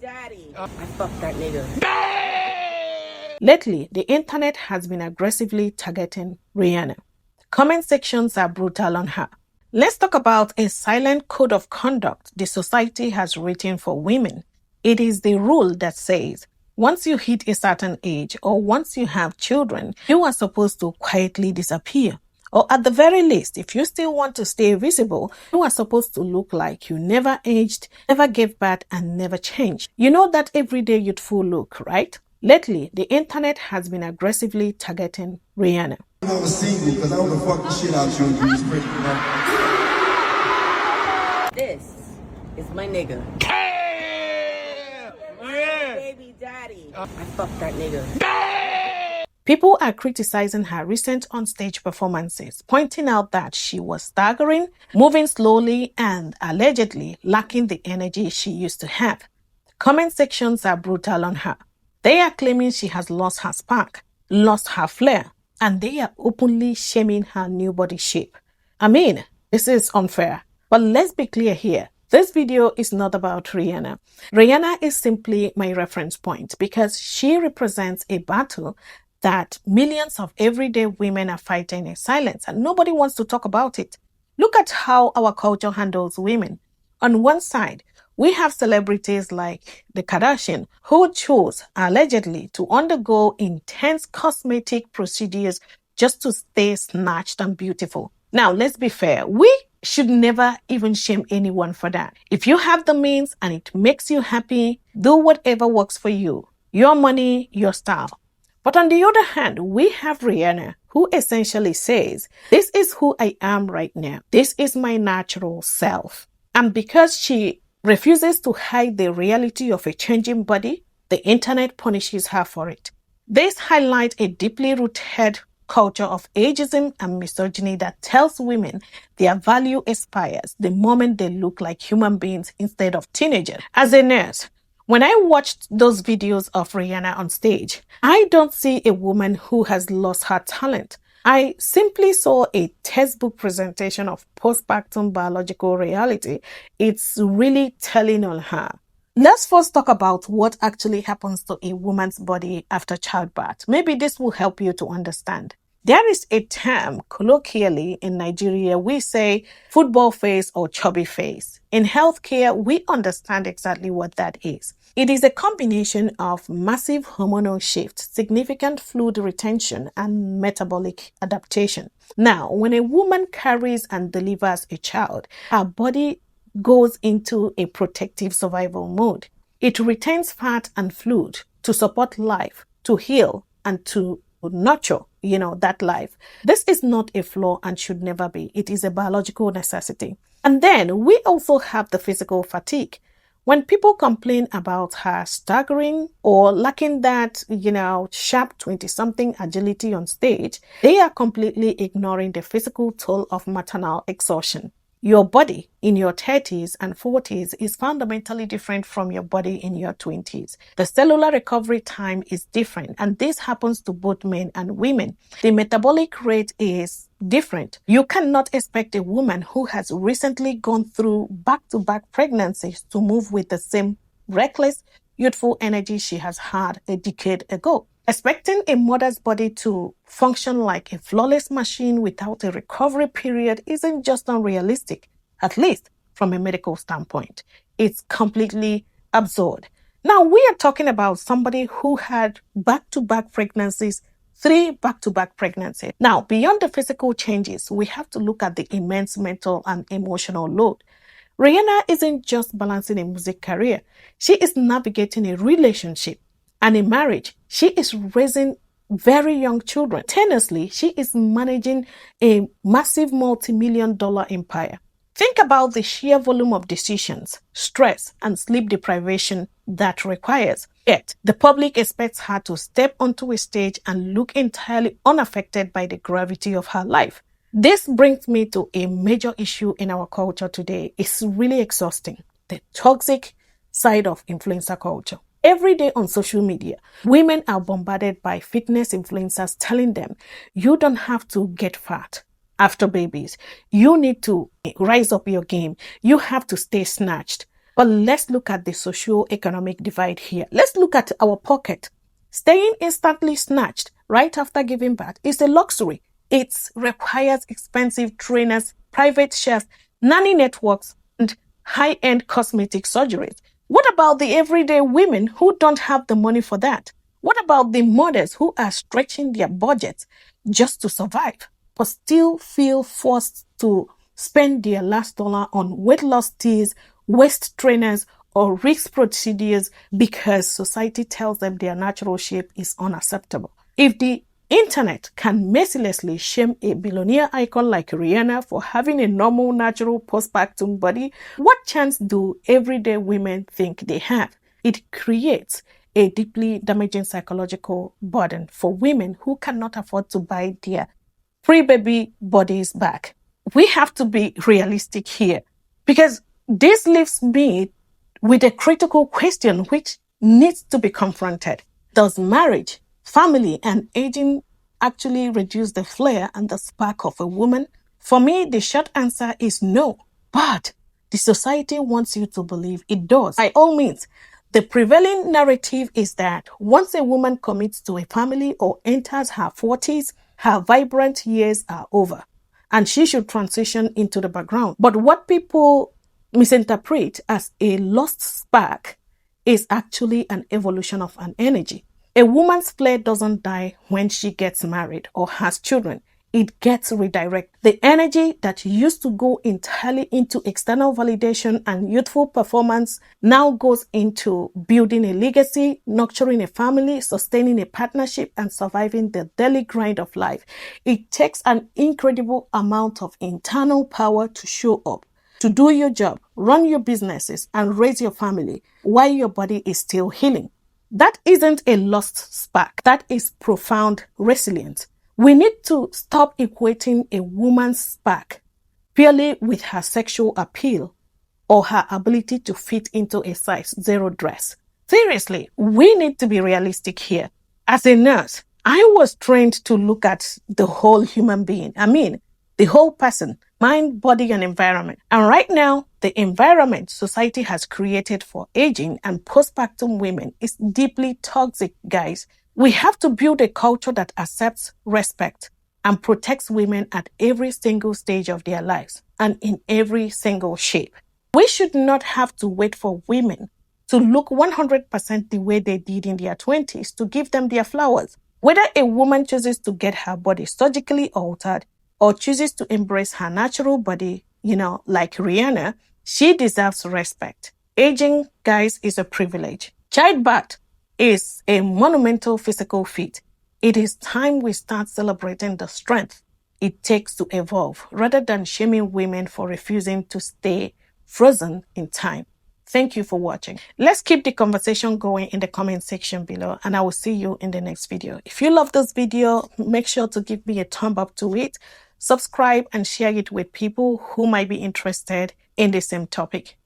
daddy. I fucked that nigga. Lately, the internet has been aggressively targeting Rihanna. Comment sections are brutal on her. Let's talk about a silent code of conduct the society has written for women. It is the rule that says, once you hit a certain age or once you have children, you are supposed to quietly disappear. Or at the very least, if you still want to stay visible, you are supposed to look like you never aged, never gave birth, and never changed. You know that everyday youthful look, right? Lately, the internet has been aggressively targeting Rihanna. I was single because I would have fucked the shit out you and you was pretty, This is my nigga. Yeah. Baby daddy. I fucked that nigga. People are criticizing her recent onstage performances, pointing out that she was staggering, moving slowly, and allegedly lacking the energy she used to have. Comment sections are brutal on her. They are claiming she has lost her spark, lost her flair, and they are openly shaming her new body shape. I mean, this is unfair. But let's be clear here. This video is not about Rihanna. Rihanna is simply my reference point because she represents a battle that millions of everyday women are fighting in silence and nobody wants to talk about it. Look at how our culture handles women. On one side, we have celebrities like the Kardashians who chose, allegedly, to undergo intense cosmetic procedures just to stay snatched and beautiful. Now, let's be fair. We should never even shame anyone for that. If you have the means and it makes you happy, do whatever works for you. Your money, your style. But on the other hand, we have Rihanna, who essentially says, this is who I am right now. This is my natural self. And because she refuses to hide the reality of a changing body, the internet punishes her for it. This highlights a deeply rooted culture of ageism and misogyny that tells women their value expires the moment they look like human beings instead of teenagers. As a nurse, when I watched those videos of Rihanna on stage, I don't see a woman who has lost her talent. I simply saw a textbook presentation of postpartum biological reality. It's really telling on her. Let's first talk about what actually happens to a woman's body after childbirth. Maybe this will help you to understand. There is a term, colloquially in Nigeria, we say football face or chubby face. In healthcare, we understand exactly what that is. It is a combination of massive hormonal shift, significant fluid retention, and metabolic adaptation. Now, when a woman carries and delivers a child, her body goes into a protective survival mode. It retains fat and fluid to support life, to heal, and to nurture, that life. This is not a flaw and should never be. It is a biological necessity. And then we also have the physical fatigue. When people complain about her staggering or lacking that, sharp 20-something agility on stage, they are completely ignoring the physical toll of maternal exhaustion. Your body in your 30s and 40s is fundamentally different from your body in your 20s. The cellular recovery time is different, and this happens to both men and women. The metabolic rate is different. You cannot expect a woman who has recently gone through back-to-back pregnancies to move with the same reckless, youthful energy she has had a decade ago. Expecting a mother's body to function like a flawless machine without a recovery period isn't just unrealistic, at least from a medical standpoint. It's completely absurd. Now, we are talking about somebody who had back-to-back pregnancies, 3 back-to-back pregnancies. Now, beyond the physical changes, we have to look at the immense mental and emotional load. Rihanna isn't just balancing a music career. She is navigating a relationship and a marriage. She is raising very young children. Tenaciously, she is managing a massive multi-million-dollar empire. Think about the sheer volume of decisions, stress, and sleep deprivation that requires. Yet, the public expects her to step onto a stage and look entirely unaffected by the gravity of her life. This brings me to a major issue in our culture today. It's really exhausting. The toxic side of influencer culture. Every day on social media, women are bombarded by fitness influencers telling them, you don't have to get fat after babies. You need to rise up your game. You have to stay snatched. But let's look at the socio-economic divide here. Let's look at our pocket. Staying instantly snatched right after giving birth is a luxury. It requires expensive trainers, private chefs, nanny networks, and high-end cosmetic surgeries. What about the everyday women who don't have the money for that? What about the mothers who are stretching their budgets just to survive, but still feel forced to spend their last dollar on weight loss teas, waist trainers, or risk procedures because society tells them their natural shape is unacceptable? If the internet can mercilessly shame a billionaire icon like Rihanna for having a normal, natural postpartum body, what chance do everyday women think they have? It creates a deeply damaging psychological burden for women who cannot afford to buy their pre-baby bodies back. We have to be realistic here, because this leaves me with a critical question which needs to be confronted. Does marriage, family, and aging actually reduce the flair and the spark of a woman? For me, the short answer is no. But the society wants you to believe it does. By all means, the prevailing narrative is that once a woman commits to a family or enters her 40s, her vibrant years are over, and she should transition into the background. But what people misinterpret as a lost spark is actually an evolution of an energy. A woman's flair doesn't die when she gets married or has children. It gets redirected. The energy that used to go entirely into external validation and youthful performance now goes into building a legacy, nurturing a family, sustaining a partnership, and surviving the daily grind of life. It takes an incredible amount of internal power to show up, to do your job, run your businesses, and raise your family while your body is still healing. That isn't a lost spark. That is profound resilience. We need to stop equating a woman's spark purely with her sexual appeal or her ability to fit into a size 0 dress. Seriously, we need to be realistic here. As a nurse, I was trained to look at the whole human being. The whole person, mind, body, and environment. And right now, the environment society has created for aging and postpartum women is deeply toxic, guys. We have to build a culture that accepts, respects, and protects women at every single stage of their lives and in every single shape. We should not have to wait for women to look 100% the way they did in their 20s to give them their flowers. Whether a woman chooses to get her body surgically altered or chooses to embrace her natural body, like Rihanna, she deserves respect. Aging, guys, is a privilege. Childbirth is a monumental physical feat. It is time we start celebrating the strength it takes to evolve, rather than shaming women for refusing to stay frozen in time. Thank you for watching. Let's keep the conversation going in the comment section below, and I will see you in the next video. If you love this video, make sure to give me a thumb up to it, subscribe, and share it with people who might be interested in the same topic.